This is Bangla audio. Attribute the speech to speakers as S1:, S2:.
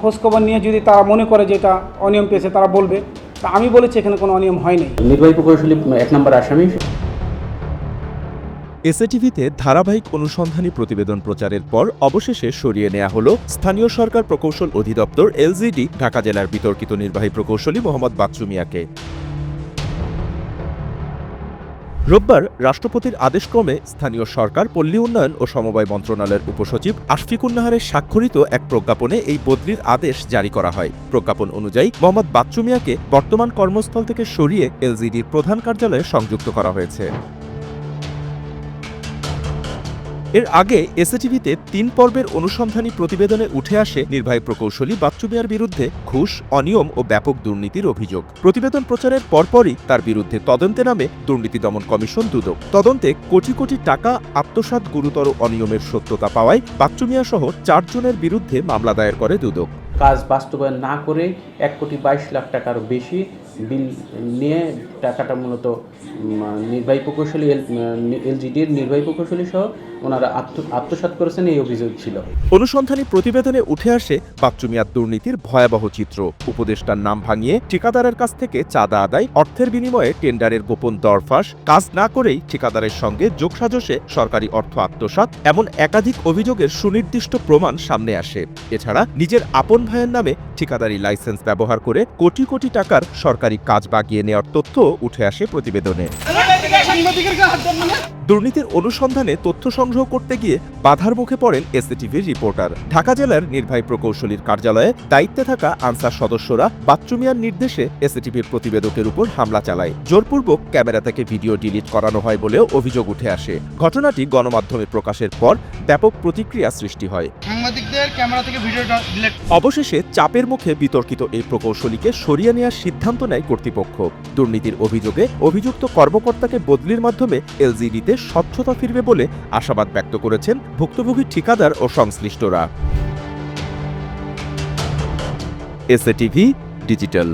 S1: খোঁজখবর নিয়ে যদি তারা মনে করে যে এটা অনিয়ম পেয়েছে তারা বলবে। তা আমি বলেছি এখানে কোনো অনিয়ম হয়নি।
S2: নির্বাহী প্রকৌশলী ১ নম্বর আসামি।
S3: এসএটিভিতে ধারাবাহিক অনুসন্ধানী প্রতিবেদন প্রচারের পর অবশেষে সরিয়ে নেওয়া হল স্থানীয় সরকার প্রকৌশল অধিদপ্তর এলজিডি ঢাকা জেলার বিতর্কিত নির্বাহী প্রকৌশলী মোহাম্মদ বাচ্চু মিয়াকে। রোববার রাষ্ট্রপতির আদেশক্রমে স্থানীয় সরকার, পল্লী উন্নয়ন ও সমবায় মন্ত্রণালয়ের উপসচিব আশফিকুন নাহারের স্বাক্ষরিত এক প্রজ্ঞাপনে এই বদলির আদেশ জারি করা হয়। প্রজ্ঞাপন অনুযায়ী মোহাম্মদ বাচ্চু মিয়াকে বর্তমান কর্মস্থল থেকে সরিয়ে এলজিডির প্রধান কার্যালয়ে সংযুক্ত করা হয়েছে। এর আগে এসএটিভিতে ৩ পর্বের অনুসন্ধানী প্রতিবেদনে উঠে আসে নির্বাহী প্রকৌশলী বাচ্চু মিয়ার বিরুদ্ধে ঘুষ, অনিয়ম ও ব্যাপক দুর্নীতির অভিযোগ। প্রতিবেদন প্রচারের পরপরই তার বিরুদ্ধে তদন্তে নামে দুর্নীতি দমন কমিশন দুদক। তদন্তে কোটি কোটি টাকা আত্মসাৎ, গুরুতর অনিয়মের সত্যতা পাওয়ায় বাচ্চু মিয়া সহ ৪ জনের বিরুদ্ধে মামলা দায়ের করে দুদক।
S2: কাজ বাস্তবায়ন না করে ১,২২,০০,০০০ টাকারও বেশি বিল নিয়ে টাকাটা মূলত নির্বাহী প্রকৌশলী এলজিডির নির্বাহী প্রকৌশলী সহ ওনারা আত্মসাৎ করেছেন, এই অভিযোগ ছিল।
S3: অনুসন্ধানী প্রতিবেদনে উঠে আসে বাচ্চু মিয়ার দুর্নীতির ভয়াবহ চিত্র। উপদেষ্টার নাম ভাঙিয়ে ঠিকাদারের কাছ থেকে চাঁদা আদায়, অর্থের বিনিময়ে টেন্ডারের গোপন দরফাস, কাজ না করেই ঠিকাদারের সঙ্গে যোগসাজশে সরকারি অর্থ আত্মসাৎ, এমন একাধিক অভিযোগের সুনির্দিষ্ট প্রমাণ সামনে আসে। এছাড়া নিজের আপন ভাইয়ের নামে ঠিকাদারি লাইসেন্স ব্যবহার করে কোটি কোটি টাকার সরকারি কাজ বাগিয়ে নেওয়ার তথ্য উঠে আসে প্রতিবেদনে। দুর্নীতির অনুসন্ধানে তথ্য সংগ্রহ করতে গিয়ে বাধার মুখে পড়েন এসএটিভির রিপোর্টার। ঢাকা জেলার নির্বাহী প্রকৌশলীর কার্যালয়ে দায়িত্বে থাকা আনসার সদস্যরা বাচ্চু মিয়ার নির্দেশে এসএটিভির প্রতিবেদকের উপর হামলা চালায়। জোরপূর্বক ক্যামেরা থেকে ভিডিও ডিলিট করানো হয় বলেও অভিযোগ উঠে আসে। ঘটনাটি গণমাধ্যমে প্রকাশের পর ব্যাপক প্রতিক্রিয়া সৃষ্টি হয়।
S4: সাংবাদিকদের ক্যামেরা থেকে ভিডিও ডিলিট।
S3: অবশেষে চাপের মুখে বিতর্কিত এই প্রকৌশলীকে সরিয়ে নেওয়ার সিদ্ধান্ত নেয় কর্তৃপক্ষ। দুর্নীতির অভিযোগে অভিযুক্ত কর্মকর্তাকে বদলির মাধ্যমে এলজিডিতে স্বচ্ছতা ফিরবে বলে আশাবাদ ব্যক্ত করেছেন ভুক্তভোগী ঠিকাদার ও সংশ্লিষ্টরা। SATV digital.